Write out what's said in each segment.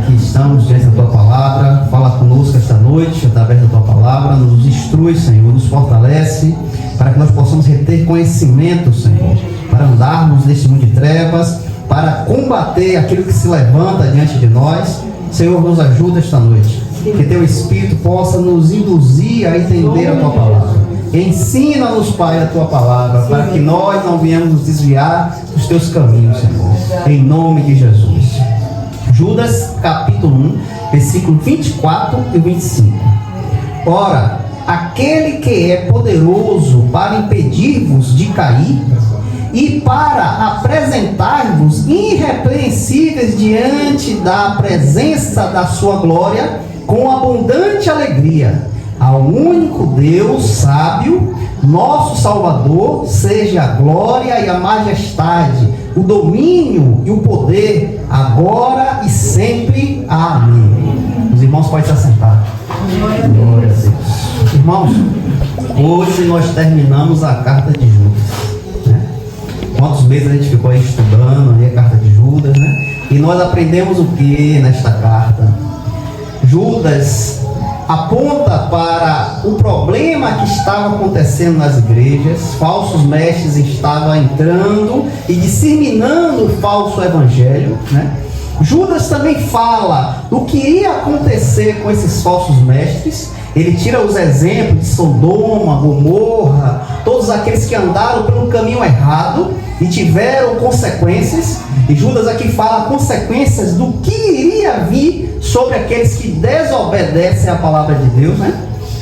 aqui estamos diante da Tua Palavra. Fala conosco esta noite, através da Tua Palavra. Nos instrui, Senhor, nos fortalece, para que nós possamos reter conhecimento, Senhor, para andarmos neste mundo de trevas, para combater aquilo que se levanta diante de nós. Senhor, nos ajuda esta noite, que Teu Espírito possa nos induzir a entender a Tua Palavra. Ensina-nos, Pai, a Tua Palavra, para que nós não venhamos nos desviar dos Teus caminhos, Senhor, em nome de Jesus. Judas, capítulo 1, versículo 24 e 25. Ora, aquele que é poderoso para impedir-vos de cair e para apresentar-vos irrepreensíveis diante da presença da sua glória com abundante alegria, ao único Deus sábio, nosso Salvador, seja a glória e a majestade, o domínio e o poder, agora e sempre. Amém. Os irmãos podem se assentar. Glória a Deus. Irmãos, hoje nós terminamos a carta de Judas, né? Quantos meses a gente ficou aí estudando aí a carta de Judas, né? E nós aprendemos o que nesta carta? Judas aponta para o problema que estava acontecendo nas igrejas. Falsos mestres estavam entrando e disseminando o falso evangelho, né? Judas também fala do que iria acontecer com esses falsos mestres. Ele tira os exemplos de Sodoma, Gomorra, todos aqueles que andaram pelo caminho errado e tiveram consequências. E Judas aqui fala consequências do que iria vir sobre aqueles que desobedecem à palavra de Deus, né?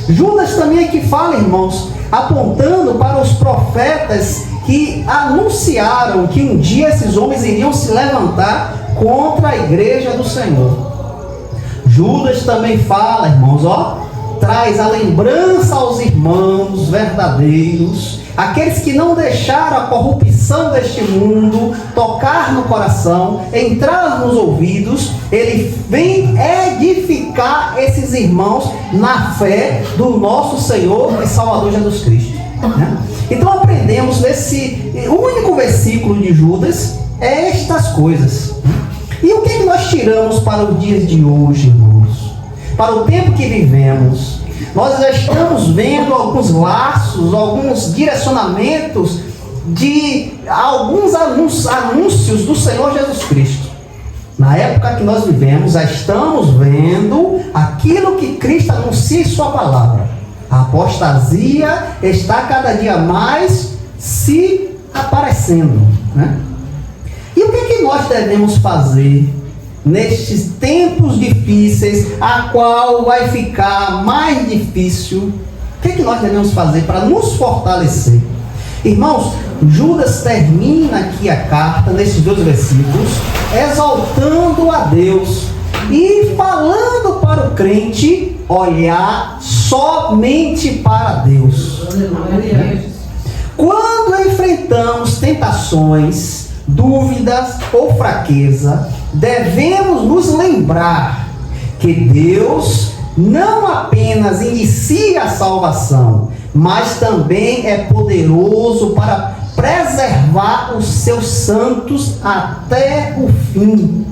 Judas também aqui fala, irmãos, apontando para os profetas que anunciaram que um dia esses homens iriam se levantar contra a igreja do Senhor. Judas também fala, irmãos, traz a lembrança aos irmãos verdadeiros, aqueles que não deixaram a corrupção deste mundo tocar no coração, entrar nos ouvidos. Ele vem edificar esses irmãos na fé do nosso Senhor e Salvador Jesus Cristo, né? Então aprendemos nesse único versículo de Judas estas coisas. E o que nós tiramos para os dias de hoje, irmãos? Para o tempo que vivemos, nós já estamos vendo alguns laços, alguns direcionamentos de alguns anúncios do Senhor Jesus Cristo. Na época que nós vivemos, já estamos vendo aquilo que Cristo anuncia em sua palavra. A apostasia está cada dia mais se aparecendo, né? E o que nós devemos fazer nestes tempos difíceis, a qual vai ficar mais difícil? O que nós devemos fazer para nos fortalecer? Irmãos, Judas termina aqui a carta, nesses 2 versículos, exaltando a Deus e falando para o crente olhar somente para Deus. Quando enfrentamos tentações, dúvidas ou fraqueza, devemos nos lembrar que Deus não apenas inicia a salvação, mas também é poderoso para preservar os seus santos até o fim.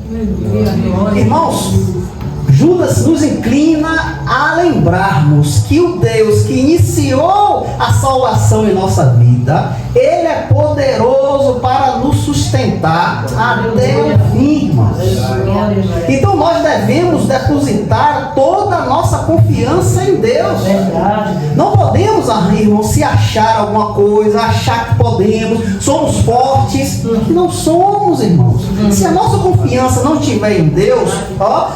Irmãos, Judas nos inclina a lembrarmos que o Deus que iniciou a salvação em nossa vida, Ele é poderoso para nos sustentar até o fim, irmãos. Então nós devemos depositar toda a nossa confiança em Deus. Não podemos, irmãos, se achar alguma coisa, achar que podemos, somos fortes. Não somos, irmãos. Se a nossa confiança não estiver em Deus,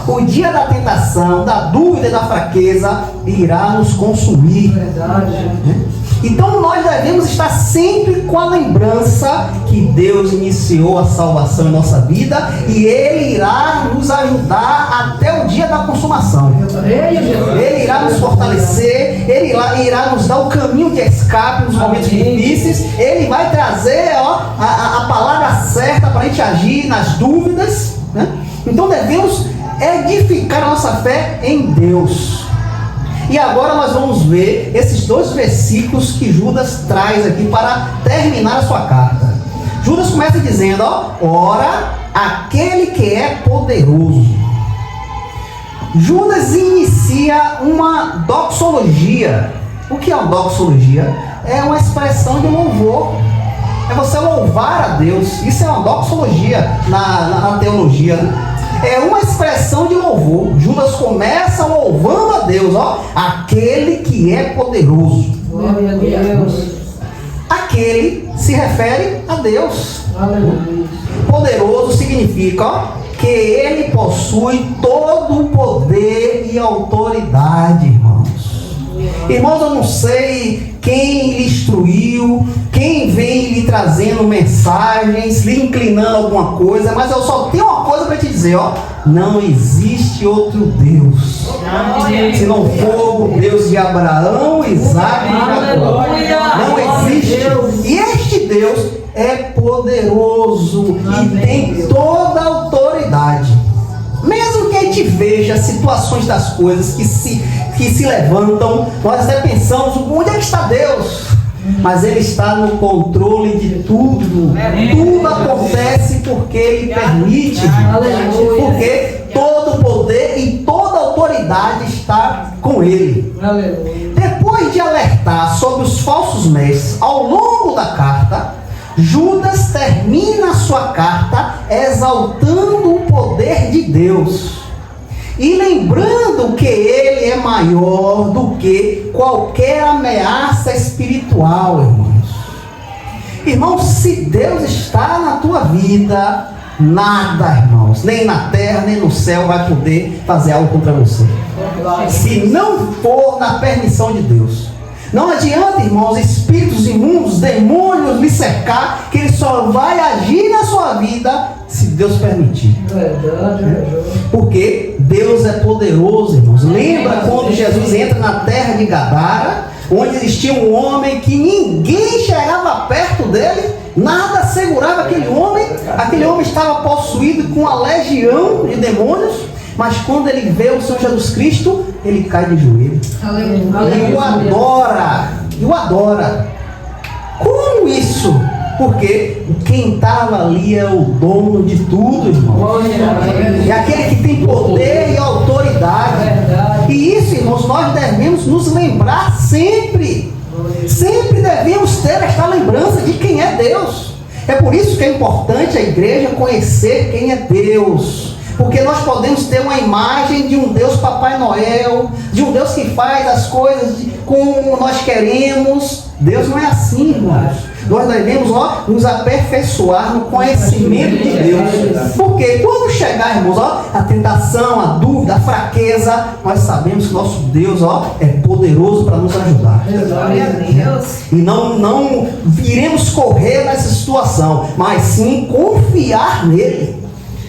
o dia da tentação, da dúvida e da fraqueza irá nos consumir. Então nós devemos estar sempre com a lembrança que Deus iniciou a salvação em nossa vida e Ele irá nos ajudar até o dia da consumação. Ele irá nos fortalecer, Ele irá nos dar o caminho de escape nos momentos difíceis. Ele vai trazer a palavra certa para a gente agir nas dúvidas, né? Então devemos edificar a nossa fé em Deus. E agora nós vamos ver esses 2 versículos que Judas traz aqui para terminar a sua carta. Judas começa dizendo, ora, aquele que é poderoso. Judas inicia uma doxologia. O que é uma doxologia? É uma expressão de louvor. É você louvar a Deus. Isso é uma doxologia na teologia, né? É uma expressão de louvor. Judas começa louvando a Deus, ó, aquele que é poderoso. Glória a Deus. Aquele se refere a Deus. Aleluia. Poderoso significa, ó, que ele possui todo o poder e autoridade, irmãos. Irmãos, eu não sei quem lhe instruiu, quem vem lhe trazendo mensagens, lhe inclinando alguma coisa, mas eu só tenho uma coisa para te dizer, ó: não existe outro Deus, se não for o Deus de Abraão, Isaac e Jacó. Não existe. E este Deus é poderoso e tem toda a autoridade. Mesmo que a gente veja situações das coisas que se levantam, nós até pensamos: onde é que está Deus? Mas Ele está no controle de tudo. Tudo acontece porque Ele permite. Porque todo o poder e toda a autoridade está com Ele. Depois de alertar sobre os falsos mestres ao longo da carta, Judas termina a sua carta exaltando o poder de Deus e lembrando que Ele é maior do que qualquer ameaça espiritual, irmãos. Irmãos, se Deus está na tua vida, nada, irmãos, nem na terra, nem no céu vai poder fazer algo contra você. Se não for na permissão de Deus. Não adianta, irmãos, espíritos imundos, demônios lhe cercar, que Ele só vai agir na sua vida se Deus permitir. Porque Deus é poderoso, irmãos. Lembra quando Jesus entra na terra de Gadara, onde existia um homem que ninguém chegava perto dele, nada segurava aquele homem estava possuído com uma legião de demônios, mas quando ele vê o Senhor Jesus Cristo, ele cai de joelho. E o adora. Como isso? Porque quem estava ali é o dono de tudo, irmão. É aquele que tem poder e autoridade. E isso, irmãos, nós devemos nos lembrar sempre. Sempre devemos ter esta lembrança de quem é Deus. É por isso que é importante a igreja conhecer quem é Deus. Porque nós podemos ter uma imagem de um Deus Papai Noel, de um Deus que faz as coisas como nós queremos. Deus não é assim, irmãos. Nós devemos, nos aperfeiçoar no conhecimento de Deus. Porque quando chegar, irmãos, a tentação, a dúvida, a fraqueza, nós sabemos que nosso Deus, é poderoso para nos ajudar. Glória a Deus. E não iremos correr nessa situação, mas sim confiar nele.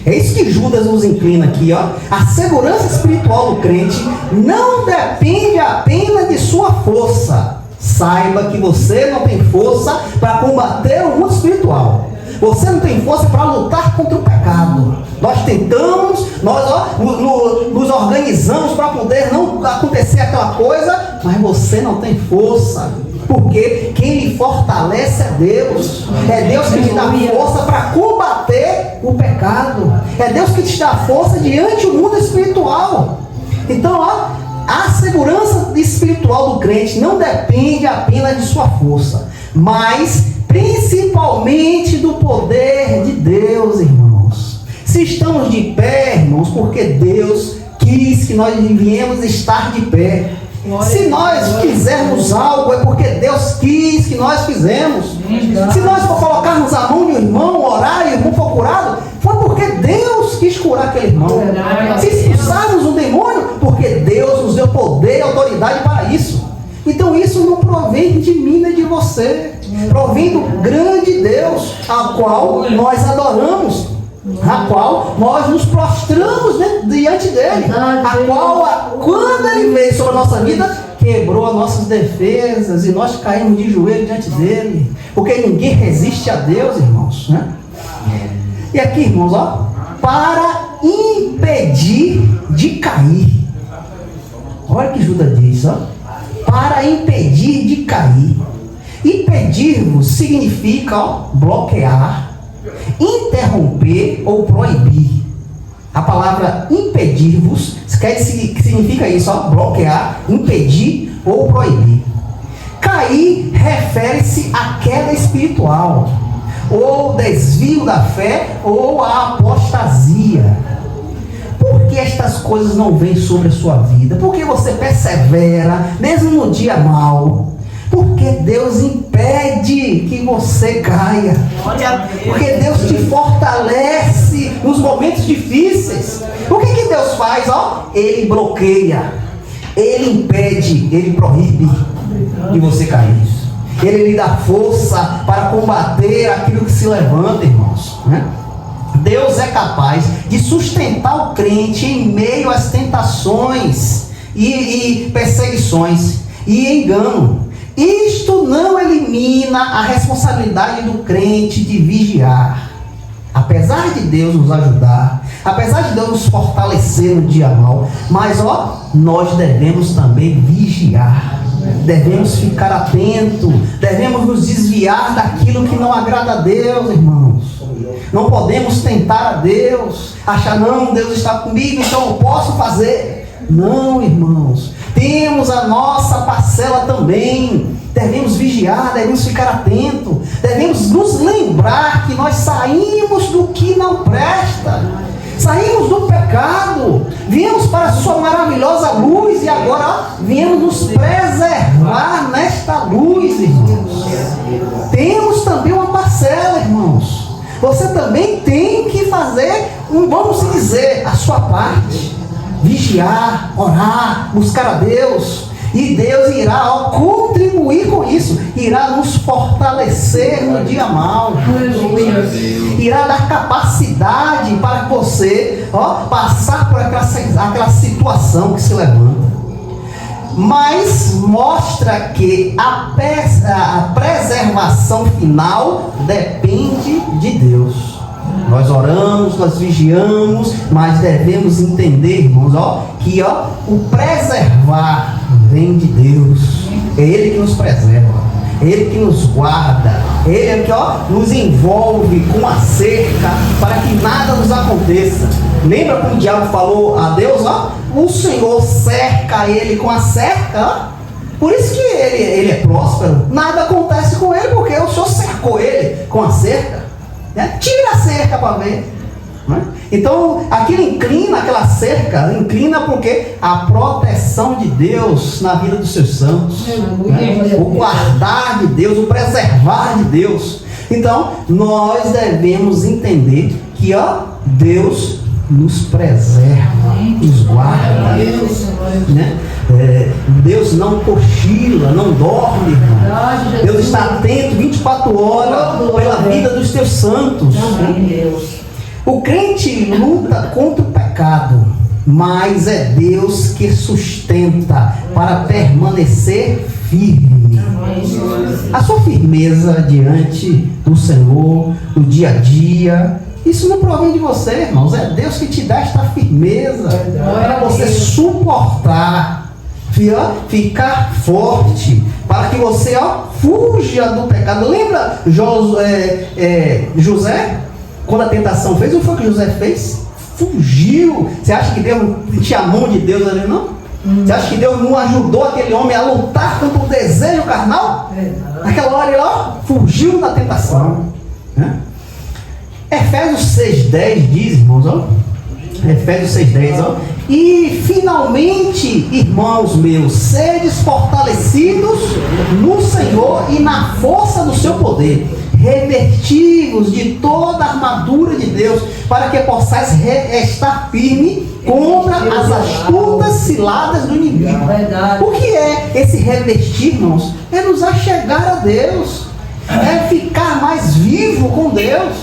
É isso que Judas nos inclina aqui, A segurança espiritual do crente não depende apenas de sua força. Saiba que você não tem força para combater o mundo espiritual. Você não tem força para lutar contra o pecado. Nós tentamos, nos organizamos para poder não acontecer aquela coisa, mas você não tem força. Porque quem lhe fortalece é Deus. É Deus que te dá força para combater o pecado. É Deus que te dá força diante do mundo espiritual. Então, a segurança espiritual do crente não depende apenas de sua força, mas principalmente do poder de Deus, irmãos. Se estamos de pé, irmãos, porque Deus quis que nós viemos estar de pé. Se nós fizermos algo, é porque Deus quis que nós fizemos. Se nós for colocarmos a mão no irmão, orar e o irmão for curado, foi porque Deus quis curar aquele irmão. Se expulsarmos um demônio, porque Deus nos deu poder e autoridade para isso. Então isso não provém de mim nem de você. Provém do grande Deus, a qual nós adoramos, a qual nós nos prostramos diante dele, a qual, quando ele veio sobre a nossa vida, quebrou as nossas defesas e nós caímos de joelho diante dele, porque ninguém resiste a Deus, irmãos, né? E aqui, irmãos, para impedir de cair. Olha o que Judas diz, para impedir de cair. Impedir-vos significa bloquear, interromper ou proibir. A palavra impedir-vos Significa isso, ó, bloquear, impedir ou proibir. Cair refere-se à queda espiritual, ou desvio da fé, ou à apostasia. Por que estas coisas não vêm sobre a sua vida? Por que você persevera, mesmo no dia mau? Porque Deus impede que você caia. Porque Deus te fortalece nos momentos difíceis. O que Deus faz? Ó, Ele bloqueia, Ele impede, Ele proíbe de você cair. Ele lhe dá força para combater aquilo que se levanta, irmãos, né? Deus é capaz de sustentar o crente em meio às tentações e perseguições e engano. Isto não elimina a responsabilidade do crente de vigiar. Apesar de Deus nos ajudar, apesar de Deus nos fortalecer no dia mau, mas nós devemos também vigiar. Devemos ficar atentos, devemos nos desviar daquilo que não agrada a Deus, irmãos. Não podemos tentar a Deus, achar, não, Deus está comigo, então eu posso fazer. Não, irmãos, temos a nossa parcela também. Devemos vigiar, devemos ficar atentos, devemos nos lembrar que nós saímos do que não presta, saímos do pecado, viemos para a sua maravilhosa luz e agora viemos nos preservar nesta luz, irmãos. Temos também uma parcela, irmãos. Você também tem que fazer, vamos dizer, a sua parte. Vigiar, orar, buscar a Deus. E Deus irá contribuir com isso. Irá nos fortalecer no dia mau. Irá dar capacidade para você passar por aquela situação que se levanta. Mas mostra que a preservação final depende de Deus. Nós oramos, nós vigiamos, mas devemos entender, irmãos, que o preservar vem de Deus. É Ele que nos preserva, é Ele que nos guarda, é Ele que nos envolve com a cerca para que nada nos aconteça. Lembra como o diabo falou a Deus? O Senhor cerca ele com a cerca. Por isso que ele é próspero. Nada acontece com ele porque o Senhor cercou ele com a cerca. Tira a cerca para ver. Então aquilo inclina, aquela cerca inclina porque a proteção de Deus na vida dos seus santos, o guardar de Deus, o preservar de Deus. Então nós devemos entender que Deus nos preserva, nos guarda, né? Deus não cochila, não dorme, irmão. Deus está atento 24 horas pela vida dos teus santos. O crente luta contra o pecado, mas é Deus que sustenta para permanecer firme. A sua firmeza diante do Senhor, no dia a dia, isso não provém de você, irmãos. É Deus que te dá esta firmeza para você suportar, ficar forte, para que você fuja do pecado. Lembra José? Quando a tentação fez, o que foi que José fez? Fugiu. Você acha que Deus não tinha a mão de Deus ali, não? Você acha que Deus não ajudou aquele homem a lutar contra o desejo carnal? Naquela hora ele fugiu da tentação. Efésios 6,10 diz, irmãos, Efésios 6,10, e finalmente, irmãos meus, sedes fortalecidos no Senhor e na força do seu poder, revestivos de toda a armadura de Deus, para que possais estar firme contra as astutas ciladas do inimigo. O que é esse revestir, irmãos? É nos achegar a Deus, é ficar mais vivo com Deus,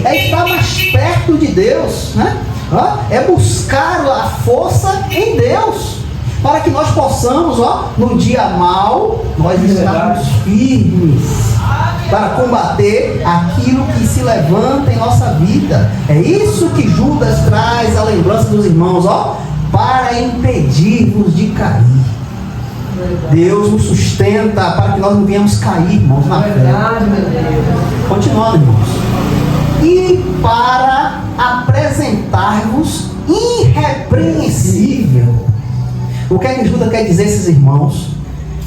é estar mais perto de Deus, né? É buscar a força em Deus, para que nós possamos, no dia mau, nós estarmos firmes para combater aquilo que se levanta em nossa vida. É isso que Judas traz à lembrança dos irmãos, para impedir-nos de cair. Deus nos sustenta para que nós não venhamos cair, irmãos, na fé. Continuando, irmãos. E para apresentar-vos irrepreensíveis O que é que Judas quer dizer, esses irmãos?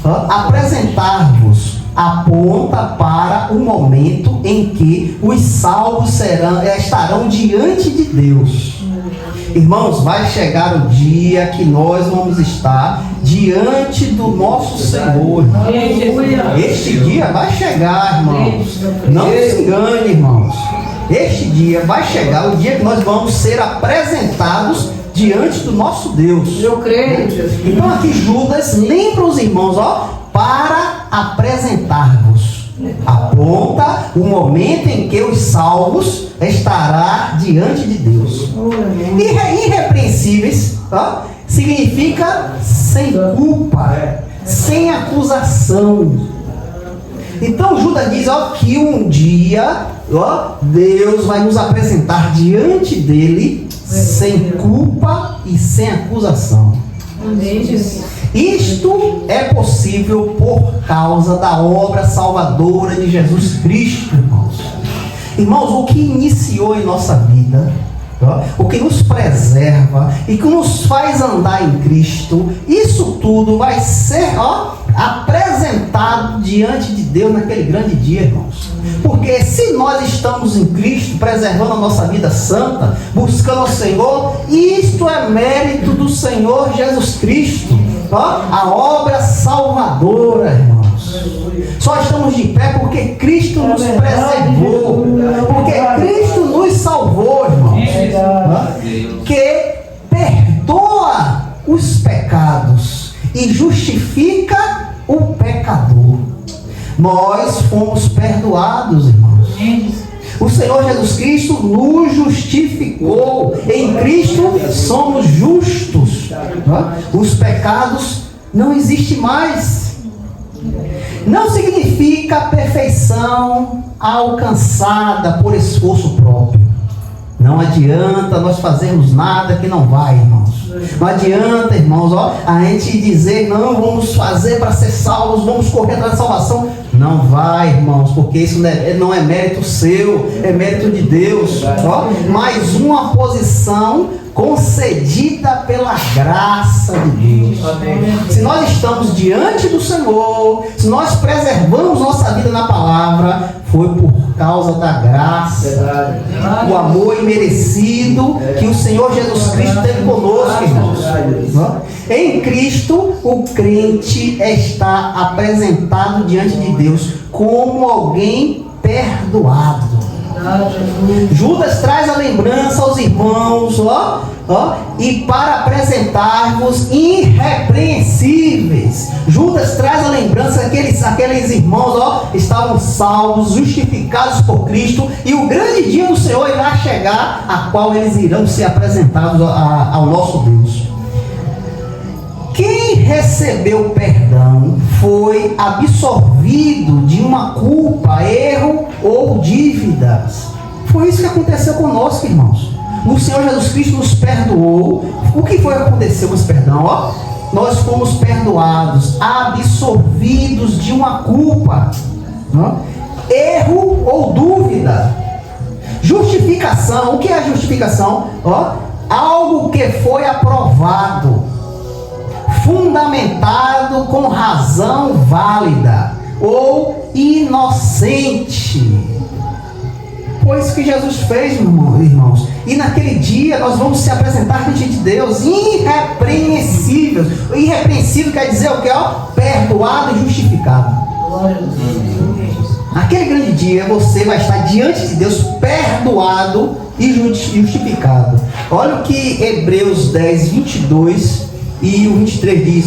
Apresentar-vos aponta para o momento em que os salvos estarão diante de Deus. Irmãos, vai chegar o dia que nós vamos estar diante do nosso Senhor. Este dia vai chegar, irmãos. Não se engane, irmãos. Este dia vai chegar, o dia que nós vamos ser apresentados diante do nosso Deus. Eu creio, Jesus. Então aqui Judas lembra os irmãos, para apresentar-vos. Aponta o momento em que os salvos estará diante de Deus. Irrepreensíveis significa sem culpa, sem acusação. Então Judas diz que um dia Deus vai nos apresentar diante dele sem culpa e sem acusação. Isto é possível por causa da obra salvadora de Jesus Cristo, irmãos. Irmãos, o que iniciou em nossa vida, o que nos preserva e que nos faz andar em Cristo, isso tudo vai ser apresentado diante de Deus naquele grande dia, irmãos. Porque se nós estamos em Cristo, preservando a nossa vida santa, buscando o Senhor, isto é mérito do Senhor Jesus Cristo, a obra salvadora, irmãos. Só estamos de pé porque Cristo nos preservou, porque Cristo nos salvou, irmãos, que perdoa os pecados e justifica o pecador. Nós fomos perdoados, irmãos. O Senhor Jesus Cristo nos justificou. Em Cristo somos justos. Os pecados não existem mais. Não significa perfeição alcançada por esforço próprio. Não adianta nós fazermos nada que não vai, irmãos. Não adianta, irmãos, a gente dizer, não, vamos fazer para ser salvos, vamos correr atrás da salvação. Não vai, irmãos, porque isso não é mérito seu, é mérito de Deus. Mais uma posição concedida pela graça de Deus. Se nós estamos diante do Senhor, se nós preservamos nossa vida na palavra, foi por causa da graça, o amor imerecido que o Senhor Jesus Cristo teve conosco, irmãos. Em Cristo, o crente está apresentado diante de Deus como alguém perdoado. Judas traz a lembrança aos irmãos, e para apresentar-vos irrepreensíveis. Judas traz a lembrança que aqueles irmãos estavam salvos, justificados por Cristo, e o grande dia do Senhor irá chegar, a qual eles irão ser apresentados ao nosso Deus. Quem recebeu perdão foi absorvido de uma culpa, erro ou dívidas. Foi isso que aconteceu conosco, irmãos. O Senhor Jesus Cristo nos perdoou. O que foi que aconteceu com esse perdão? Nós fomos perdoados, absorvidos de uma culpa, erro ou dúvida. Justificação. O que é a justificação? Algo que foi aprovado, fundamentado com razão válida ou inocente. Foi isso que Jesus fez, irmãos. E naquele dia nós vamos se apresentar diante de Deus irrepreensíveis. Irrepreensível quer dizer o que? Perdoado e justificado. Naquele grande dia você vai estar diante de Deus perdoado e justificado. Olha o que Hebreus 10, 22 e o 23 diz,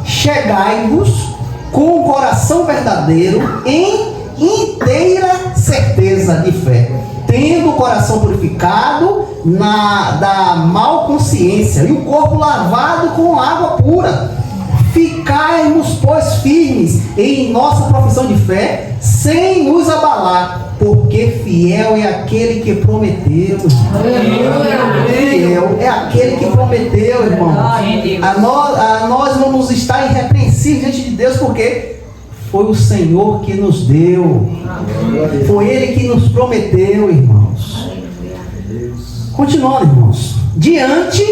chegai-vos com o coração verdadeiro em inteira certeza de fé, tendo o coração purificado da mal consciência e o corpo lavado com água pura. Ficai-nos, pois, firmes em nossa profissão de fé, sem nos abalar, porque fiel é aquele que prometeu. Fiel é aquele que prometeu, irmão. Nós vamos estar irrepreensíveis diante de Deus, porque foi o Senhor que nos deu. Foi Ele que nos prometeu, irmãos. Continuando, irmãos. Diante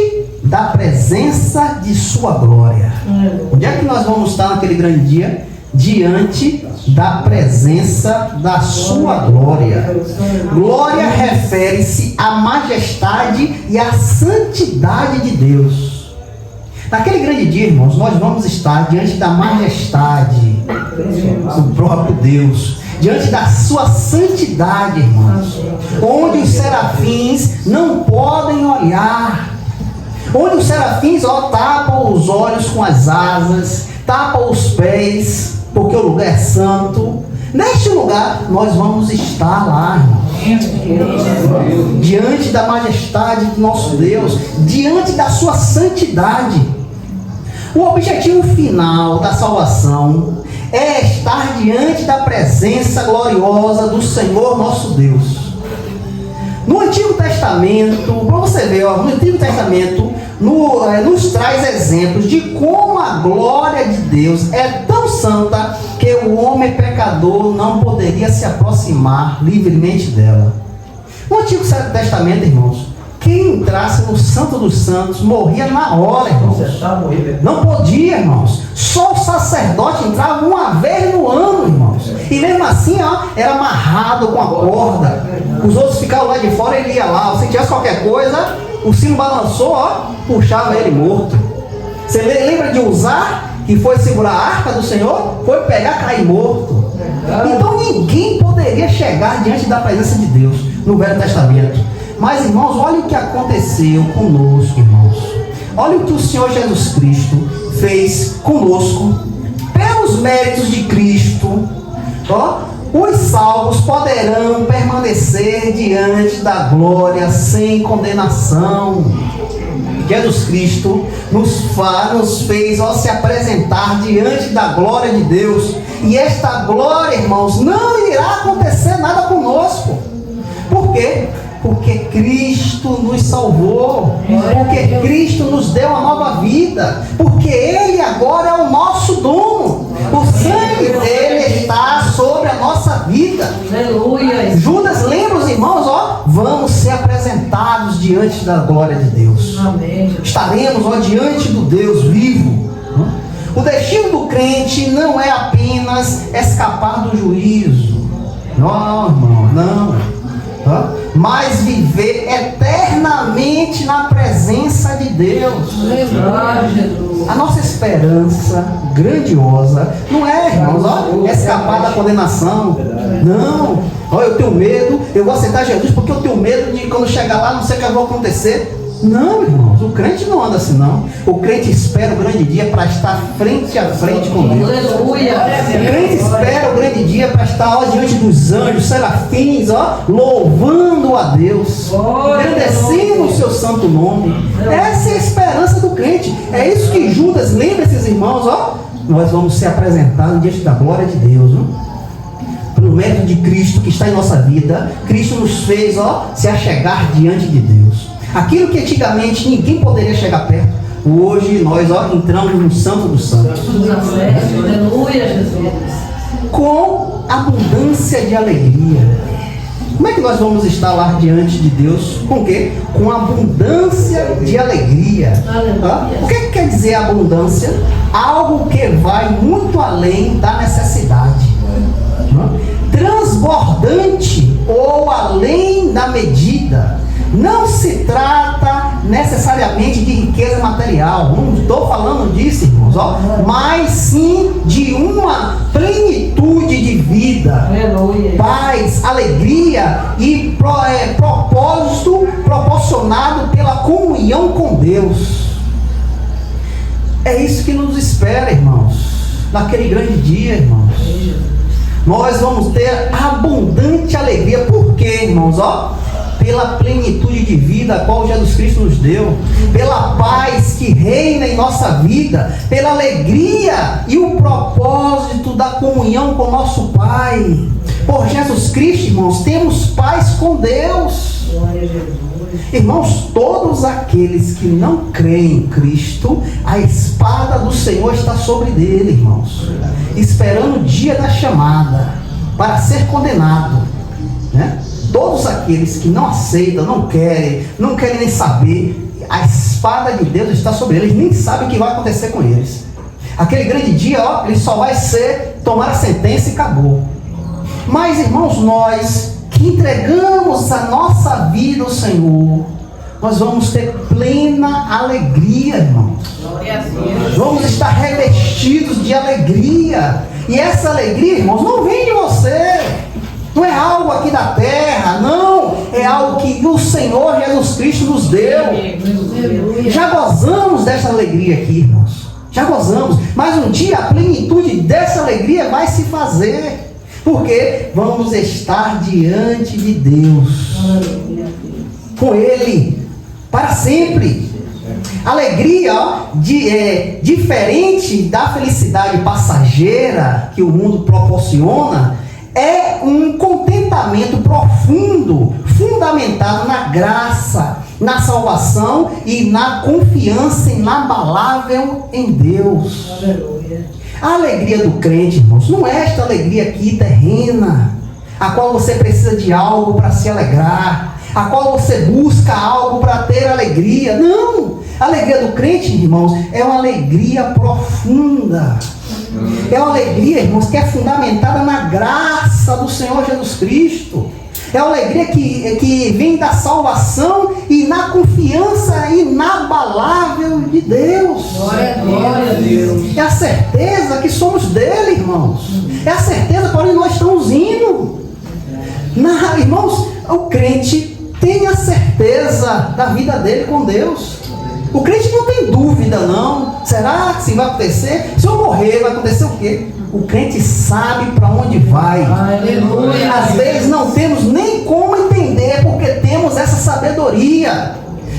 da presença de sua glória. Onde é que nós vamos estar naquele grande dia? Diante da presença da sua glória. Glória refere-se à majestade e à santidade de Deus. Naquele grande dia, irmãos, nós vamos estar diante da majestade do próprio Deus, diante da sua santidade, irmãos, onde os serafins não podem olhar, onde os serafins tapam os olhos com as asas, tapam os pés, porque o lugar é santo. Neste lugar nós vamos estar lá, irmãos, diante da majestade do nosso Deus, diante da sua santidade. O objetivo final da salvação é estar diante da presença gloriosa do Senhor nosso Deus. No Antigo Testamento, para você ver, no Antigo Testamento nos traz exemplos de como a glória de Deus é tão santa que o homem pecador não poderia se aproximar livremente dela. No Antigo Testamento, irmãos, quem entrasse no Santo dos Santos morria na hora, irmãos. Não podia, irmãos. Só o sacerdote entrava uma vez no ano, irmãos. E mesmo assim, era amarrado com a corda. Os outros ficavam lá de fora e ele ia lá. Se tivesse qualquer coisa, o sino balançou, puxava ele morto. Você lembra de Uzá, que foi segurar a arca do Senhor? Foi pegar, cair morto. Então ninguém poderia chegar diante da presença de Deus no Velho Testamento. Mas, irmãos, olha o que aconteceu conosco, irmãos. Olha o que o Senhor Jesus Cristo fez conosco. Pelos méritos de Cristo, os salvos poderão permanecer diante da glória sem condenação. Jesus Cristo nos fez se apresentar diante da glória de Deus. E esta glória, irmãos, não irá acontecer nada conosco. Por quê? Porque Cristo nos salvou, porque Cristo nos deu uma nova vida, porque Ele agora é o nosso dono. O sangue dele está sobre a nossa vida. Aleluia. Judas, lembra os irmãos, vamos ser apresentados diante da glória de Deus. Amém. Estaremos diante do Deus vivo. O destino do crente não é apenas escapar do juízo. Não, irmão, não. Mas viver eternamente na presença de Deus. A nossa esperança grandiosa não é, irmãos, escapar da condenação. Não, eu tenho medo, eu vou aceitar Jesus porque eu tenho medo de quando chegar lá não sei o que vai acontecer. Não, irmãos, o crente não anda assim, não. O crente espera o grande dia para estar frente a frente com Deus. Aleluia. O crente espera o grande dia para estar diante dos anjos, serafins, louvando a Deus, agradecendo o seu santo nome. Essa é a esperança do crente. É isso que Judas lembra esses irmãos, nós vamos ser apresentados diante da glória de Deus, pelo mérito de Cristo que está em nossa vida. Cristo nos fez se achegar diante de Deus. Aquilo que antigamente ninguém poderia chegar perto, hoje nós entramos no Santo dos Santos. Aleluia, Jesus. Com abundância de alegria. Como é que nós vamos estar lá diante de Deus? Com o quê? Com abundância de alegria. O que quer dizer abundância? Algo que vai muito além da necessidade. Transbordante ou além da medida. Não se trata necessariamente de riqueza material, não estou falando disso, irmãos, mas sim de uma plenitude de vida, paz, alegria e propósito proporcionado pela comunhão com Deus. É isso que nos espera, irmãos, naquele grande dia, irmãos. Nós vamos ter abundante alegria. Por quê, irmãos? Pela plenitude de vida a qual Jesus Cristo nos deu, pela paz que reina em nossa vida, pela alegria e o propósito da comunhão com nosso Pai. Por Jesus Cristo, irmãos, temos paz com Deus. Irmãos, todos aqueles que não creem em Cristo, a espada do Senhor está sobre dele, irmãos, esperando o dia da chamada para ser condenado, Todos aqueles que não aceitam, não querem nem saber, a espada de Deus está sobre eles, nem sabem o que vai acontecer com eles. Aquele grande dia, ó, ele só vai ser tomar a sentença e acabou. Mas, irmãos, nós que entregamos a nossa vida ao Senhor, nós vamos ter plena alegria, irmãos. Vamos estar revestidos de alegria. E essa alegria, irmãos, não vem de você. Não é algo aqui da terra, não. É algo que o Senhor Jesus Cristo nos deu. Já gozamos dessa alegria aqui, irmãos. Já gozamos. Mas um dia a plenitude dessa alegria vai se fazer. Porque vamos estar diante de Deus. Com Ele. Para sempre. Alegria, ó, diferente da felicidade passageira que o mundo proporciona, é um contentamento profundo, fundamentado na graça, na salvação e na confiança inabalável em Deus. A alegria do crente, irmãos, não é esta alegria aqui terrena, a qual você precisa de algo para se alegrar, a qual você busca algo para ter alegria. Não! A alegria do crente, irmãos, é uma alegria profunda. É uma alegria, irmãos, que é fundamentada na graça do Senhor Jesus Cristo. É uma alegria que vem da salvação e na confiança inabalável de Deus. Glória a Deus. É a certeza que somos dele, irmãos. É a certeza para onde nós estamos indo. Irmãos, o crente tem a certeza da vida dele com Deus. O crente não tem dúvida, não. Será que isso vai acontecer? Se eu morrer, vai acontecer o quê? O crente sabe para onde vai. Aleluia. Às vezes não temos nem como entender, porque temos essa sabedoria.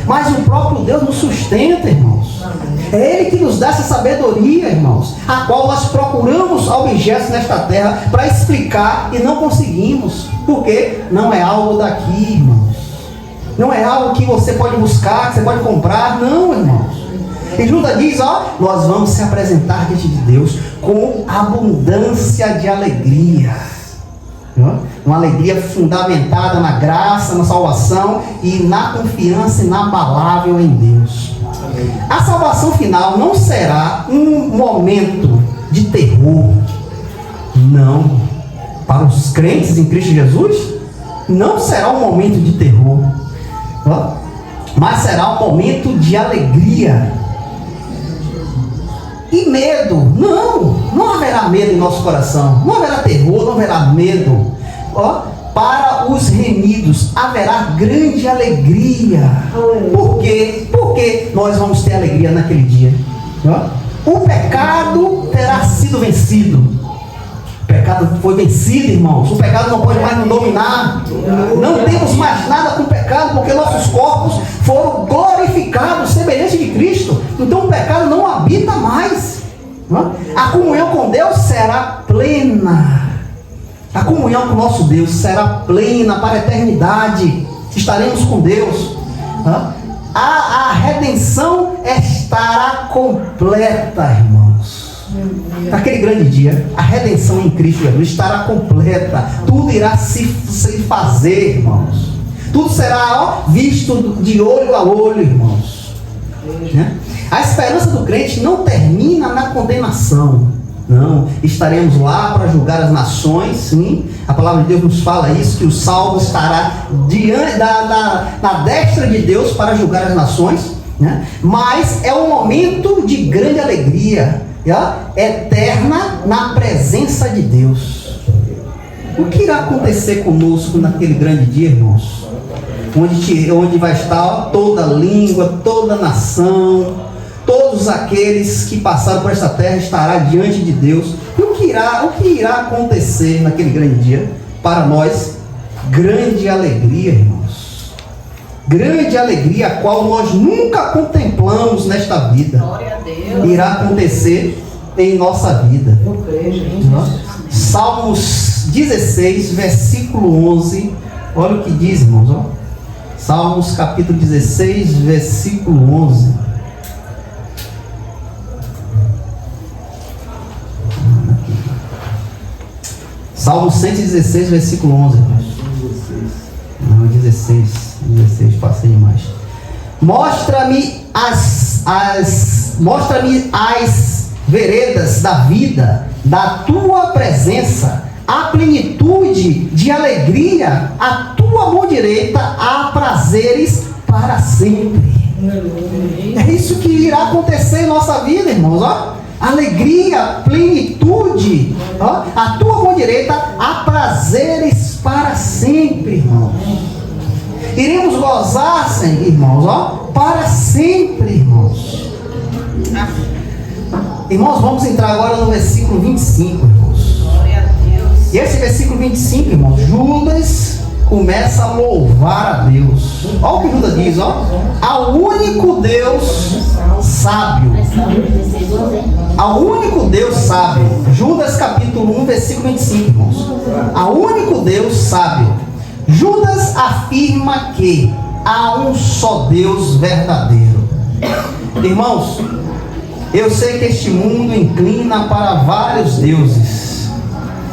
Mas o próprio Deus nos sustenta, irmãos. É Ele que nos dá essa sabedoria, irmãos, a qual nós procuramos objetos nesta terra para explicar e não conseguimos. Porque não é algo daqui, irmãos. Não é algo que você pode buscar, que você pode comprar. Não, irmãos. E Judas diz, ó, nós vamos se apresentar diante de Deus com abundância de alegria. Uma alegria fundamentada na graça, na salvação e na confiança inabalável em Deus. A salvação final não será um momento de terror. Não. Para os crentes em Cristo Jesus, não será um momento de terror. Mas será um momento de alegria. E medo, não haverá medo em nosso coração, não haverá terror, não haverá medo. Para os remidos haverá grande alegria. Por quê? Porque nós vamos ter alegria naquele dia. O pecado terá sido vencido. O pecado foi vencido, irmãos. O pecado não pode mais nos dominar. Não temos mais nada com o pecado, porque nossos corpos foram glorificados, semelhante de Cristo. Então o pecado não habita mais. A comunhão com Deus será plena. A comunhão com o nosso Deus será plena para a eternidade. Estaremos com Deus. A redenção estará completa, irmãos. Naquele grande dia, a redenção em Cristo Jesus estará completa. Tudo irá se fazer, irmãos. Tudo será visto de olho a olho, irmãos. A esperança do crente não termina na condenação. Não, estaremos lá para julgar as nações, sim. A palavra de Deus nos fala isso, que o salvo estará diante na destra de Deus para julgar as nações, né? Mas é um momento de grande alegria, eterna na presença de Deus. O que irá acontecer conosco naquele grande dia, irmãos? Onde vai estar toda língua, toda nação, todos aqueles que passaram por esta terra estará diante de Deus. E o que irá acontecer naquele grande dia? Para nós, grande alegria, irmãos. Grande alegria, a qual nós nunca contemplamos nesta vida. Glória a Deus. Irá acontecer em nossa vida. Eu creio. Salmos 16, versículo 11. Olha o que diz, irmãos. Salmos capítulo 16, versículo 11. Salmo 116, versículo 11. Não, 16, passei demais. Mostra-me mostra-me as veredas da vida, da tua presença, a plenitude de alegria, a tua mão direita há prazeres para sempre. É isso que irá acontecer em nossa vida, irmãos, ó. Alegria, plenitude, ó. A tua mão direita há prazeres para sempre, irmãos. Iremos gozar, irmãos, ó, para sempre, irmãos. Irmãos, vamos entrar agora no versículo 25, irmãos. Glória a Deus. E esse versículo 25, irmãos, Judas começa a louvar a Deus. Olha o que Judas diz, ó. Ao único Deus sábio. Ao único Deus sábio. Judas capítulo 1, versículo 25, irmãos. Ao único Deus sábio. Judas afirma que há um só Deus verdadeiro. Irmãos, eu sei que este mundo inclina para vários deuses.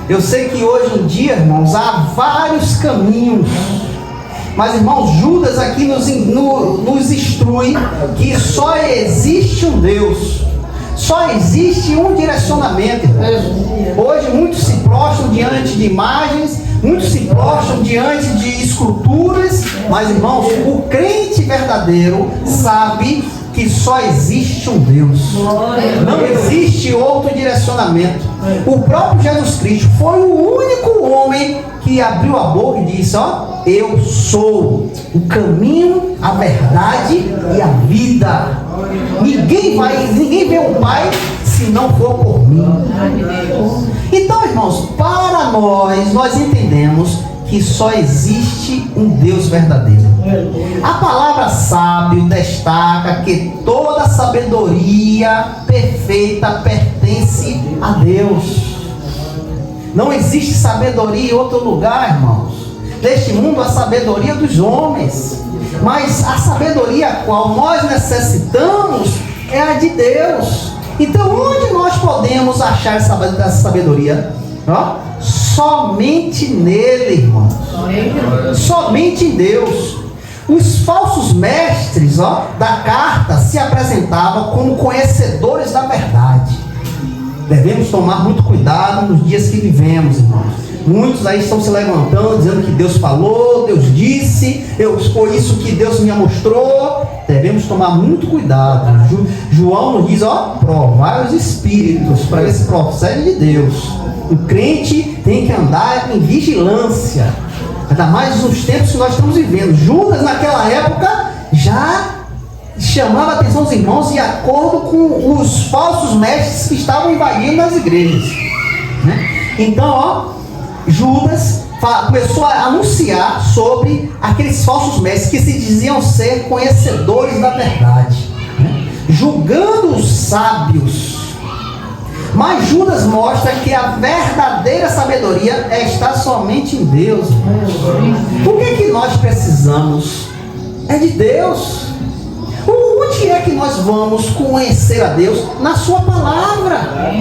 Eu sei que hoje em dia, irmãos, há vários caminhos. Mas, irmãos, Judas aqui nos instrui que só existe um Deus. Só existe um direcionamento, irmãos. Hoje muitos se prostram diante de imagens, muitos se prostram diante de esculturas. Mas, irmãos, o crente verdadeiro sabe que só existe um Deus. Não existe outro direcionamento. O próprio Jesus Cristo foi o único homem que abriu a boca e disse, ó, eu sou o caminho, a verdade e a vida. Ninguém vê o Pai se não for por mim. Então, irmãos, para nós entendemos que só existe um Deus verdadeiro. A palavra sábio destaca que toda sabedoria perfeita pertence a Deus. Não existe sabedoria em outro lugar, irmãos. Neste mundo, a sabedoria dos homens. Mas a sabedoria a qual nós necessitamos é a de Deus. Então, onde nós podemos achar essa sabedoria? Ó, somente nele, irmãos. Somente em Deus. Os falsos mestres, ó, da carta se apresentavam como conhecedores da verdade. Devemos tomar muito cuidado nos dias que vivemos, irmãos. Muitos aí estão se levantando, dizendo que Deus falou, Deus disse, foi isso que Deus me mostrou. Devemos tomar muito cuidado. João nos diz, ó, provai os espíritos, para ver se procede de Deus. O crente tem que andar em vigilância, ainda mais nos tempos que nós estamos vivendo. Judas, naquela época, já chamava a atenção dos irmãos de acordo com os falsos mestres que estavam invadindo as igrejas, né? Então, ó, Judas começou a anunciar sobre aqueles falsos mestres que se diziam ser conhecedores da verdade, né? Julgando os sábios. Mas Judas mostra que a verdadeira sabedoria está somente em Deus. Por que nós precisamos? É de Deus. Onde é que nós vamos conhecer a Deus? Na sua palavra.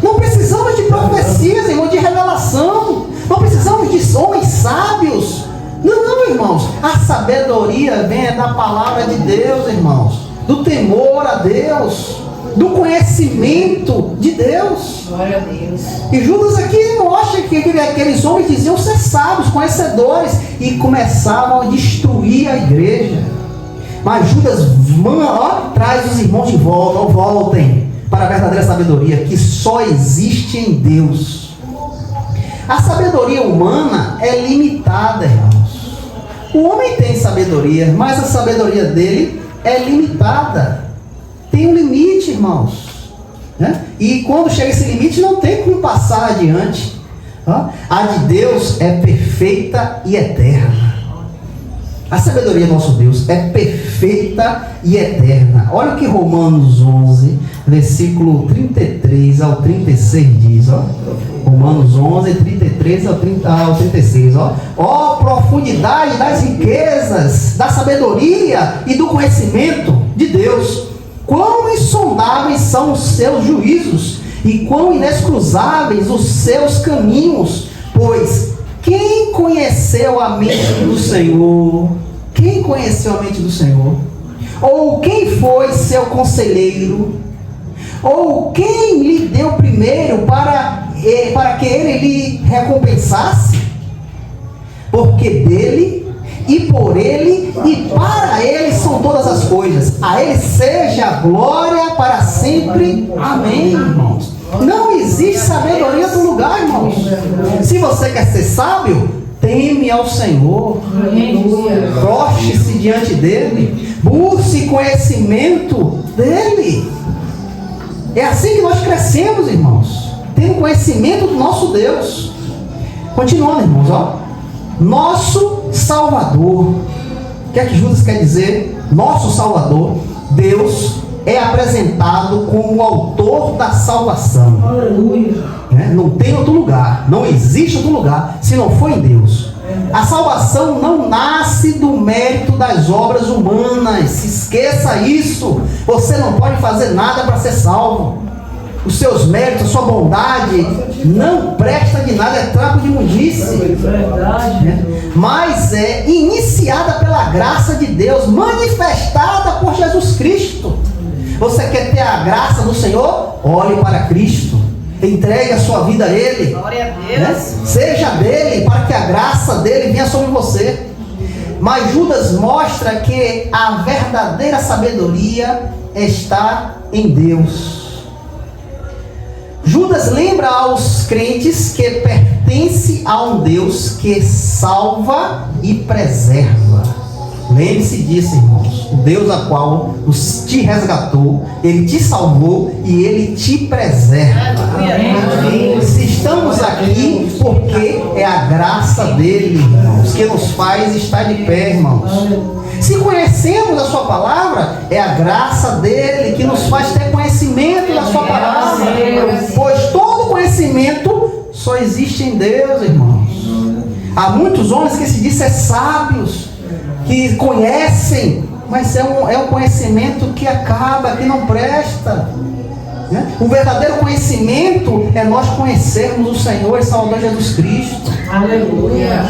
Não precisamos de profecias, irmão, de revelação. Não precisamos de homens sábios. Não, irmãos. A sabedoria vem da palavra de Deus, irmãos. Do temor a Deus. Do conhecimento de Deus. Glória a Deus. E Judas aqui mostra que aqueles homens diziam ser sábios, conhecedores, e começavam a destruir a igreja. Mas Judas traz os irmãos de volta, ou voltem para a verdadeira sabedoria, que só existe em Deus. A sabedoria humana é limitada, irmãos. O homem tem sabedoria, mas a sabedoria dele é limitada. Tem um limite, irmãos, né? E quando chega esse limite, não tem como passar adiante. A de Deus é perfeita e eterna. A sabedoria do nosso Deus é perfeita e eterna. Olha o que Romanos 11, versículo 33 ao 36 diz, ó. Romanos 11, 33 ao 36, ó. Ó profundidade das riquezas, da sabedoria e do conhecimento de Deus. Quão insondáveis são os seus juízos e quão inescrutáveis os seus caminhos. Pois quem conheceu a mente do Senhor? Quem conheceu a mente do Senhor? Ou quem foi seu conselheiro? Ou quem lhe deu primeiro para que ele lhe recompensasse? Porque dele, e por ele, e para ele são todas as coisas. A ele seja a glória para sempre. Amém, irmãos. Não existe sabedoria no lugar, irmãos. Se você quer ser sábio, teme ao Senhor. Prostre-se diante dele. Busque conhecimento dele. É assim que nós crescemos, irmãos. Tendo conhecimento do nosso Deus. Continuando, irmãos, ó. Nosso Salvador. O que é que Judas quer dizer? Nosso Salvador. Deus é apresentado como o autor da salvação. Aleluia. Não tem outro lugar. Não existe outro lugar se não for em Deus. A salvação não nasce do mérito das obras humanas. Esqueça isso. Você não pode fazer nada para ser salvo. Os seus méritos, a sua bondade não presta de nada, é trapo de imundície. Mas é iniciada pela graça de Deus, manifestada por Jesus Cristo. Você quer ter a graça do Senhor? Olhe para Cristo. Entregue a sua vida a Ele. Glória a Deus. Seja dele, para que a graça dele venha sobre você. Mas Judas mostra que a verdadeira sabedoria está em Deus. Judas lembra aos crentes que pertence a um Deus que salva e preserva. Lembre-se disso, irmãos. O Deus a qual te resgatou, Ele te salvou e Ele te preserva. Se estamos aqui, porque é a graça dEle, irmãos, que nos faz estar de pé, irmãos. Se conhecemos a sua palavra, é a graça dEle que nos faz ter conhecimento da sua palavra. Pois todo conhecimento só existe em Deus, irmãos. Há muitos homens que se dizem sábios, que conhecem, mas é um conhecimento que acaba, que não presta. O verdadeiro conhecimento é nós conhecermos o Senhor e Salvador Jesus Cristo. Aleluia.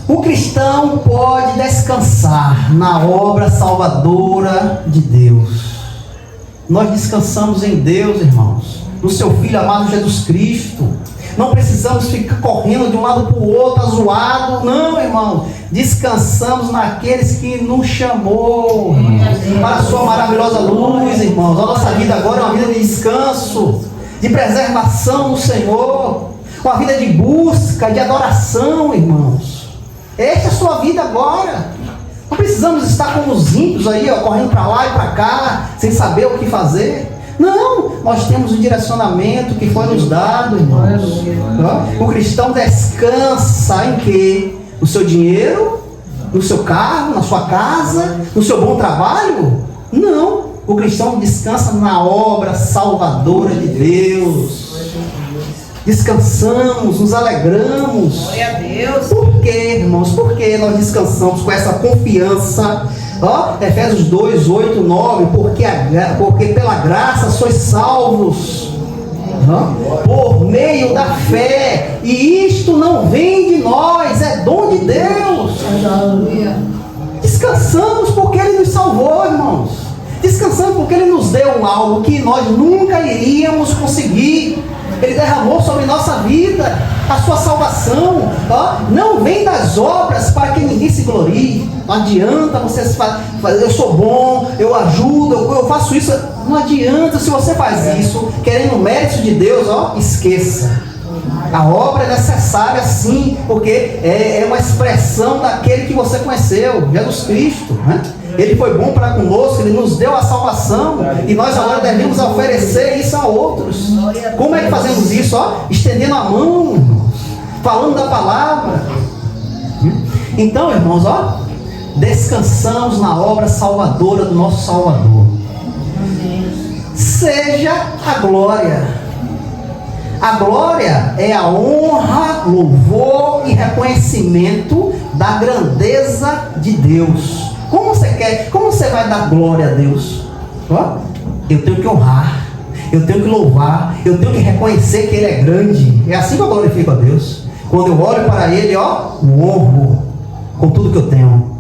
O cristão pode descansar na obra salvadora de Deus. Nós descansamos em Deus, irmãos, no seu Filho amado Jesus Cristo. Não precisamos ficar correndo de um lado para o outro, azoado. Não, irmão. Descansamos naqueles que nos chamou, irmãos, para a sua maravilhosa luz, irmãos. A nossa vida agora é uma vida de descanso, de preservação no Senhor, uma vida de busca, de adoração, irmãos. Esta é a sua vida agora. Não precisamos estar como os ímpios aí, ó, correndo para lá e para cá, sem saber o que fazer. Não, nós temos um direcionamento que foi nos dado, irmãos. O cristão descansa em quê? No seu dinheiro? No seu carro? Na sua casa? No seu bom trabalho? Não, o cristão descansa na obra salvadora de Deus. Descansamos, nos alegramos. Glória a Deus. Por quê, irmãos? Por que nós descansamos com essa confiança? Efésios 2, 8, 9, porque pela graça sois salvos, por meio da fé, e isto não vem de nós, é dom de Deus. Descansamos porque Ele nos salvou, irmãos. Descansamos porque Ele nos deu algo que nós nunca iríamos conseguir. Ele derramou sobre nossa vida a sua salvação. Não vem das obras para que ninguém se glorie. Não adianta você fazer, eu sou bom, eu ajudo, eu faço isso. Não adianta. Se você faz isso querendo o mérito de Deus, esqueça. A obra é necessária sim, porque é uma expressão daquele que você conheceu, Jesus Cristo, né? Ele foi bom para conosco, Ele nos deu a salvação, e nós agora devemos oferecer isso a outros. Como é que fazemos isso? Estendendo a mão, irmãos, falando da palavra. Então, irmãos, descansamos na obra salvadora do nosso Salvador. Seja a glória. A glória é a honra, louvor e reconhecimento da grandeza de Deus. Como você quer? Como você vai dar glória a Deus? Eu tenho que honrar, eu tenho que louvar, eu tenho que reconhecer que Ele é grande. É assim que eu glorifico a Deus. Quando eu olho para Ele, o honro com tudo que eu tenho.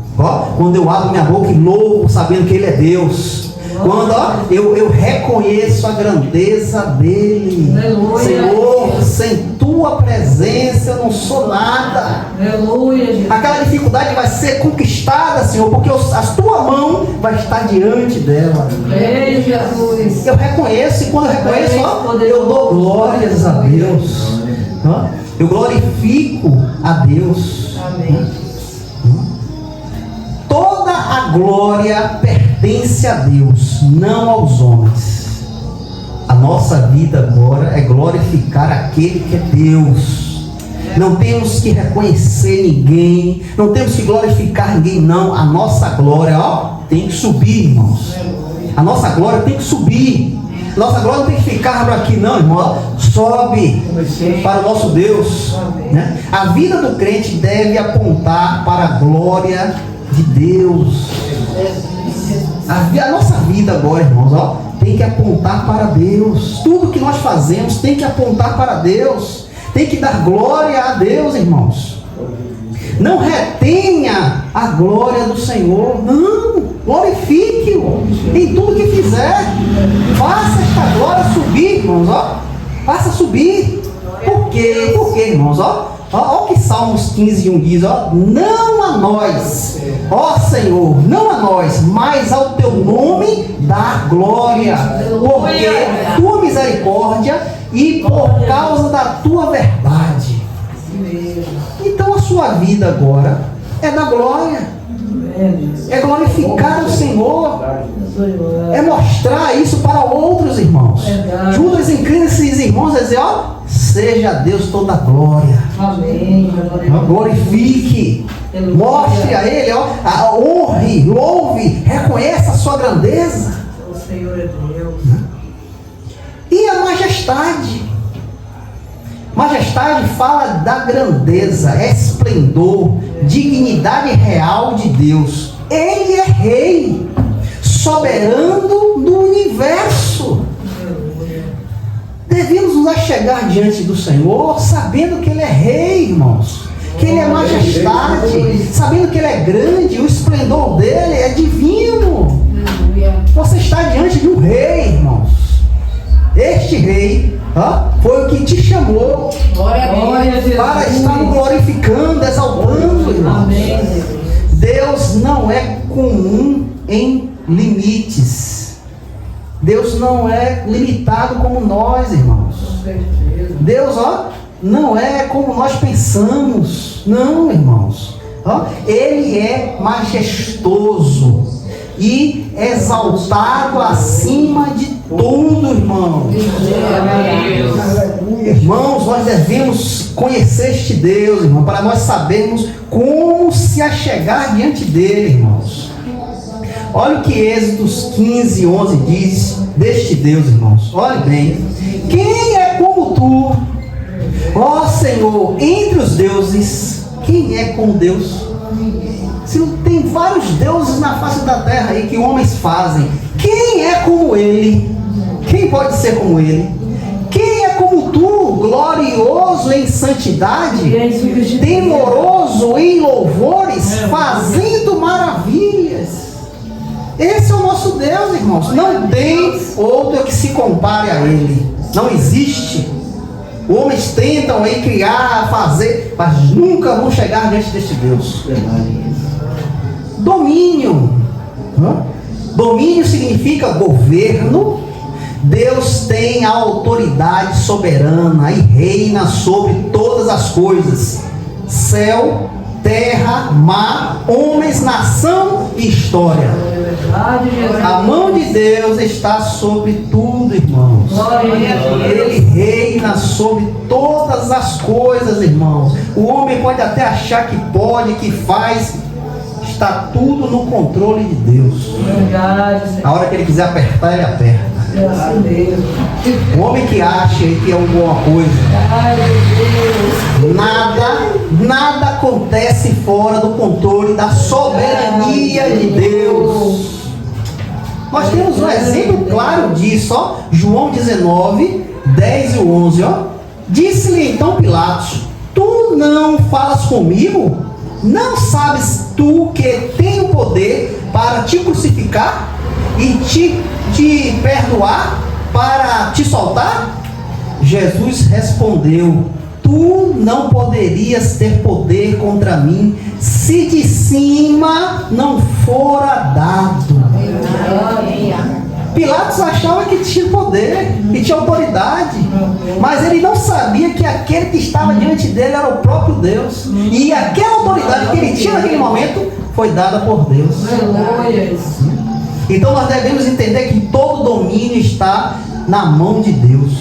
Quando eu abro minha boca e louvo, sabendo que Ele é Deus. Quando eu reconheço a grandeza dele. Aleluia. Senhor, sem tua presença eu não sou nada. Aleluia. Aquela dificuldade vai ser conquistada, Senhor, porque a tua mão vai estar diante dela. Ei, Jesus. Eu reconheço, e quando eu reconheço, eu dou glórias a Deus. Eu glorifico a Deus. Amém. Toda a glória pertence a Deus, não aos homens. A nossa vida agora é glorificar aquele que é Deus. Não temos que reconhecer ninguém, não temos que glorificar ninguém, não. A nossa glória, tem que subir, irmãos. A nossa glória tem que subir. Nossa glória não tem que ficar aqui, não, irmão. Sobe para o nosso Deus. Né? A vida do crente deve apontar para a glória de Deus. A nossa vida agora, irmãos, tem que apontar para Deus. Tudo que nós fazemos tem que apontar para Deus. Tem que dar glória a Deus, irmãos. Não retenha a glória do Senhor. Não, glorifique-o em tudo que fizer. Faça esta glória subir, irmãos. Faça subir. Por quê? Por quê, irmãos? Olha o que Salmos 15:1 diz. Não a nós, Senhor, não a nós, mas ao teu nome dá glória. Porque tua misericórdia e por causa da tua verdade. Então a sua vida agora é da glória, é glorificar o Senhor, é mostrar isso para outros irmãos. Judas inclina esses irmãos a dizer: seja a Deus toda a glória. Amém. Glorifique, mostre a Ele, honre, louve, reconheça a sua grandeza. O Senhor é Deus. E a majestade? Majestade fala da grandeza, esplendor, dignidade real de Deus. Ele é rei, soberano do universo. Devemos nos achegar diante do Senhor, sabendo que Ele é rei, irmãos. Que Ele é majestade, sabendo que Ele é grande, o esplendor dele é divino. Você está diante de um rei, irmãos. Este rei foi o que te chamou para estar nos glorificando, exaltando, irmãos. Deus não é comum em limites. Deus não é limitado como nós, irmãos. Deus, não é como nós pensamos. Não, irmãos. Ele é majestoso e exaltado acima de tudo, irmãos. Irmãos, nós devemos conhecer este Deus, irmão, para nós sabermos como se achegar diante dele, irmãos. Olha o que Êxodos 15:11 diz deste Deus, irmãos. Olhe bem. Quem é como tu, ó Senhor, entre os deuses? Quem é como Deus? Se tem vários deuses na face da terra aí que homens fazem, quem é como ele? Quem pode ser como ele? Quem é como tu, glorioso em santidade, temoroso em louvores, fazendo maravilhas? Esse é o nosso Deus, irmãos. Não tem outro que se compare a Ele. Não existe. Homens tentam aí criar, fazer, mas nunca vão chegar diante deste Deus. Domínio. Domínio significa governo. Deus tem a autoridade soberana e reina sobre todas as coisas. Céu, terra, mar, homens, nação e história. A mão de Deus está sobre tudo, irmãos. Ele reina sobre todas as coisas, irmãos. O homem pode até achar que pode, que faz. Está tudo no controle de Deus. A hora que ele quiser apertar, ele aperta. O homem que acha que é alguma coisa, nada acontece fora do controle da soberania de Deus. Nós temos um exemplo claro disso, João 19, 10 e 11, Disse-lhe então Pilatos: tu não falas comigo? Não sabes tu que tem o poder para te crucificar e te perdoar, para te soltar? Jesus respondeu: tu não poderias ter poder contra mim se de cima não fora dado. Pilatos achava que tinha poder, que tinha autoridade, mas ele não sabia que aquele que estava diante dele era o próprio Deus, e aquela autoridade que ele tinha naquele momento foi dada por Deus. Então nós devemos entender que todo domínio está na mão de Deus.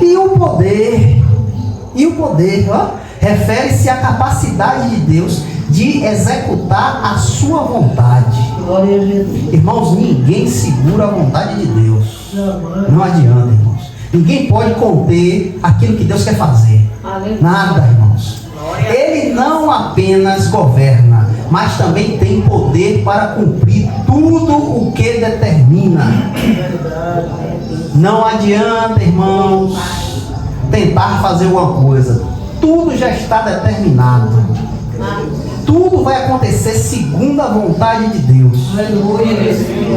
E o poder, refere-se à capacidade de Deus de executar a sua vontade. Irmãos, ninguém segura a vontade de Deus. Não adianta, irmãos. Ninguém pode conter aquilo que Deus quer fazer. Nada, irmãos. Ele não apenas governa, mas também tem poder para cumprir tudo o que determina. Não adianta, irmãos, tentar fazer alguma coisa. Tudo já está determinado. Tudo vai acontecer segundo a vontade de Deus.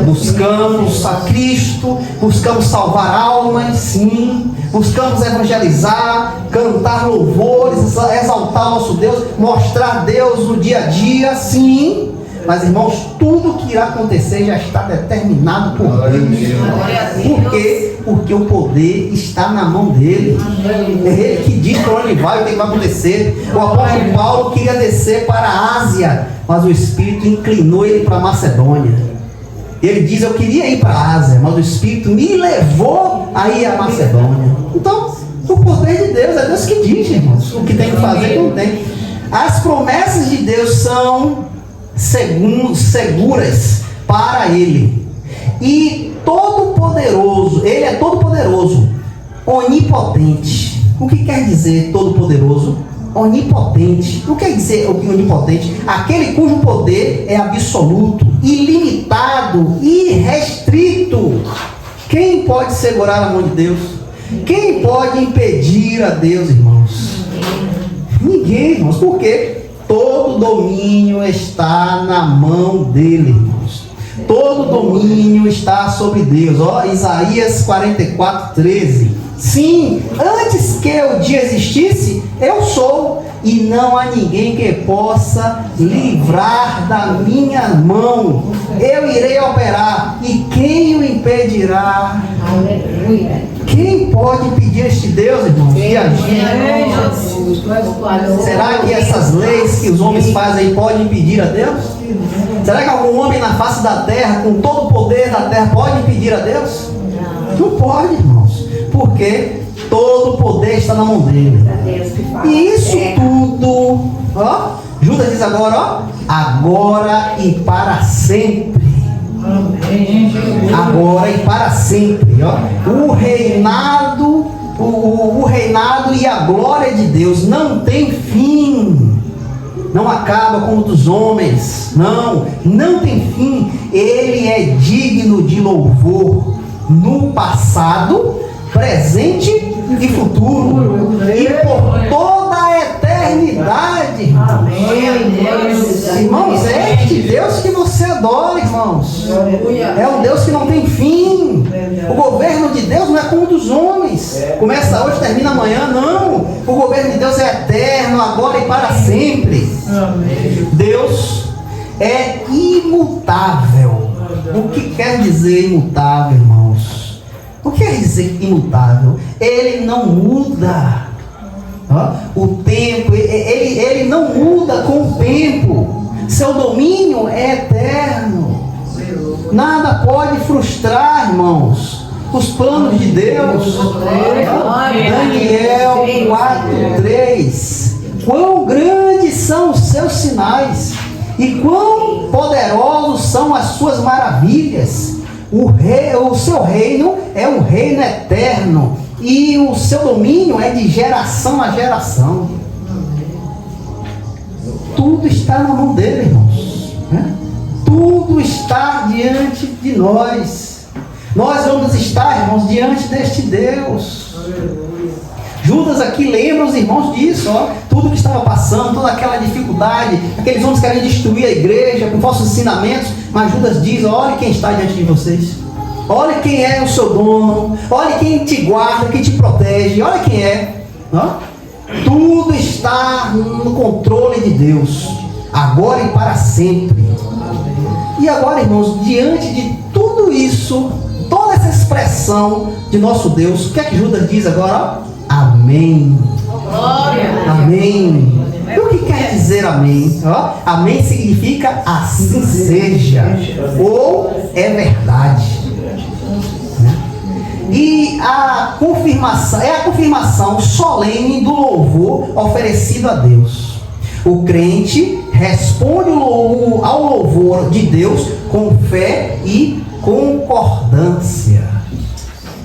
Buscamos a Cristo, buscamos salvar almas, sim. Buscamos evangelizar, cantar louvores, exaltar nosso Deus, mostrar Deus no dia a dia, sim. Mas, irmãos, tudo que irá acontecer já está determinado por Deus. Por quê? Porque o poder está na mão dele. É ele que diz para onde ele vai, o que vai acontecer. O apóstolo Paulo queria descer para a Ásia, mas o Espírito inclinou ele para a Macedônia. Ele diz: eu queria ir para a Ásia, mas o Espírito me levou a ir à Macedônia. Então, o poder de Deus, é Deus que diz, irmãos, o que tem que fazer, não tem. As promessas de Deus são seguras para ele. E todo poderoso, ele é todo poderoso, onipotente. O que quer dizer todo poderoso? Onipotente. O que quer dizer onipotente? Aquele cujo poder é absoluto, ilimitado, irrestrito. Quem pode segurar a mão de Deus? Quem pode impedir a Deus, irmãos? Ninguém, irmãos. Por quê? Todo domínio está na mão dele, irmãos. Todo domínio está sobre Deus. Isaías 44:13. Sim, antes que o dia existisse, eu sou, e não há ninguém que possa livrar da minha mão. Eu irei operar, e quem o impedirá? Aleluia. Quem pode impedir este Deus, irmãos, de agir? Será que essas leis que os homens fazem aí podem impedir a Deus? Será que algum homem na face da terra, com todo o poder da terra, pode impedir a Deus? Não pode, irmãos. Porque todo o poder está na mão dele. E isso tudo, Judas diz agora, agora e para sempre. Agora e para sempre, o reinado e a glória de Deus não tem fim, não acaba como o dos homens, não tem fim. Ele é digno de louvor no passado, presente e futuro, e por toda a eternidade. Irmãos, é este Deus que você adora, irmãos. É um Deus que não tem fim. O governo de Deus não é como o dos homens. Começa hoje, termina amanhã. Não. O governo de Deus é eterno, agora e para sempre. Deus é imutável. O que quer dizer imutável, irmãos? O que quer dizer imutável? Ele não muda. O tempo, ele não muda com o tempo. Seu domínio é eterno. Nada pode frustrar, irmãos, os planos de Deus. Daniel 4:3. Quão grandes são os seus sinais e quão poderosos são as suas maravilhas. O seu reino é um reino eterno, e o seu domínio é de geração a geração. Tudo está na mão dele, irmãos. Tudo está diante de nós. Nós vamos estar, irmãos, diante deste Deus. Judas aqui lembra os irmãos disso, ó, tudo que estava passando, toda aquela dificuldade, aqueles homens querem destruir a igreja com falsos ensinamentos, mas Judas diz: olhe quem está diante de vocês, olhe quem é o seu dono, olhe quem te guarda, quem te protege, olha quem é, ó. Tudo está no controle de Deus, agora e para sempre. E agora, irmãos, diante de tudo isso, toda essa expressão de nosso Deus, o que é que Judas diz agora? Amém. Glória. Amém. E o que quer dizer amém? Ó, amém significa assim seja, ou é verdade. E a confirmação é a confirmação solene do louvor oferecido a Deus. O crente responde ao louvor de Deus com fé e concordância.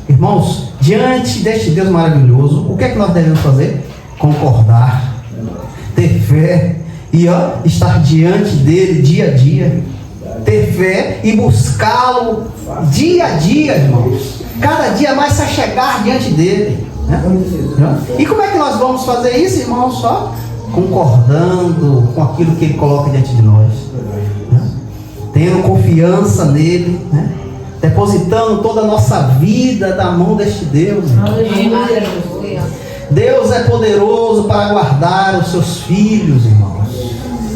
Irmãos, diante deste Deus maravilhoso, o que é que nós devemos fazer? Concordar, ter fé e estar diante dele dia a dia. Ter fé e buscá-lo dia a dia, irmãos. Cada dia mais se achegar diante dele, né? E como é que nós vamos fazer isso, irmãos? Só concordando com aquilo que ele coloca diante de nós, né? Tendo confiança nele, né? Depositando toda a nossa vida na mão deste Deus. Aleluia. Deus é poderoso para guardar os seus filhos, irmãos.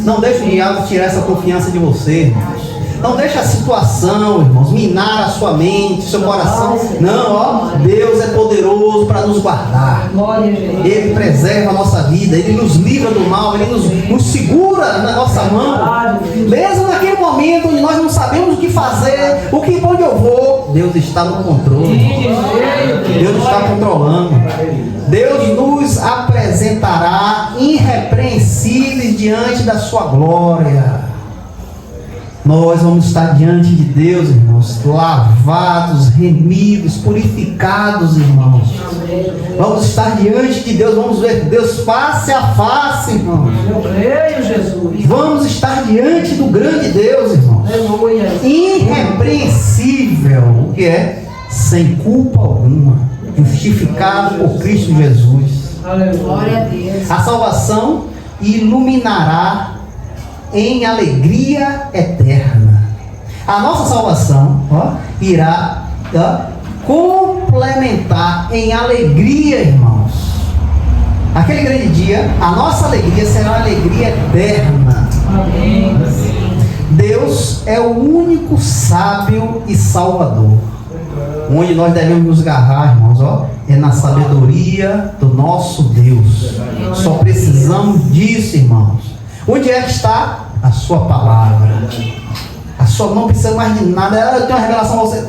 Não deixe o diabo tirar essa confiança de você, irmãos. Não deixe a situação, irmãos, minar a sua mente, seu coração. Não, ó, Deus é poderoso para nos guardar. Ele preserva a nossa vida, Ele nos livra do mal, Ele nos segura na nossa mão. Mesmo naquele momento onde nós não sabemos o que fazer, onde eu vou, Deus está no controle. Deus está controlando. Deus nos apresentará irrepreensíveis diante da sua glória. Nós vamos estar diante de Deus, irmãos, lavados, remidos, purificados, irmãos. Vamos estar diante de Deus, vamos ver Deus face a face, irmãos. Eu creio, Jesus. Vamos estar diante do grande Deus, irmãos. Aleluia. Irrepreensível, o que é? Sem culpa alguma, justificado por Cristo Jesus. Aleluia. Glória a Deus. A salvação iluminará em alegria eterna. A nossa salvação irá complementar em alegria, irmãos. Aquele grande dia, a nossa alegria será uma alegria eterna. Amém. Deus é o único sábio e salvador. Onde nós devemos nos agarrar, irmãos, é na sabedoria do nosso Deus. Só precisamos disso, irmãos. Onde é que está a sua palavra? A sua não precisa mais de nada. Eu tenho uma revelação a você.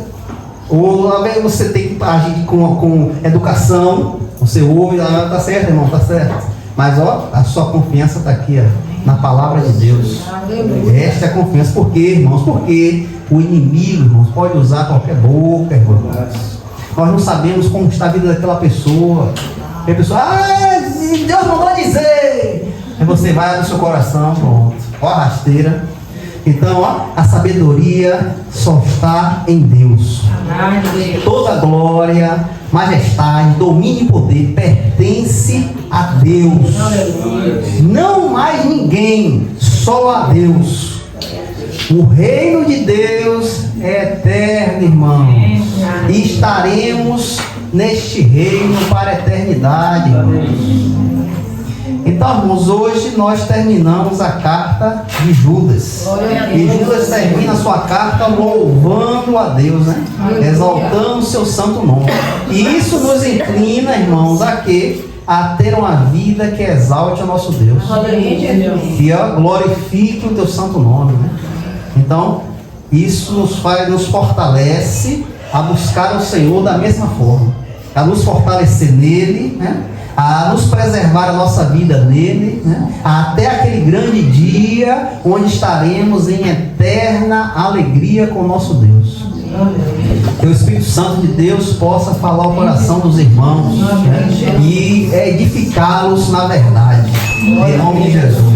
Ou você tem que agir com educação. Você ouve, tá certo, irmão, tá certo. Mas a sua confiança está aqui, na palavra de Deus. Esta é a confiança. Por quê, irmãos? Porque o inimigo, irmãos, pode usar qualquer boca, irmãos. Nós não sabemos como está a vida daquela pessoa. E a pessoa, Deus mandou dizer. Aí você vai no seu coração, pronto. A rasteira. Então, a sabedoria só está em Deus. Toda glória, majestade, domínio e poder pertence a Deus. Não mais ninguém, só a Deus. O reino de Deus é eterno, irmãos. E estaremos neste reino para a eternidade, irmãos. Então, irmãos, hoje nós terminamos a carta de Judas. E Judas termina a sua carta louvando a Deus, né? Exaltando o seu santo nome. E isso nos inclina, irmãos, a quê? A ter uma vida que exalte o nosso Deus. Que glorifique o teu santo nome, né? Então, isso nos fortalece a buscar o Senhor da mesma forma. A nos fortalecer nele, né? A nos preservar a nossa vida nele, né? Até aquele grande dia onde estaremos em eterna alegria com o nosso Deus. Que o Espírito Santo de Deus possa falar ao coração dos irmãos, né? E edificá-los na verdade, em nome de Jesus.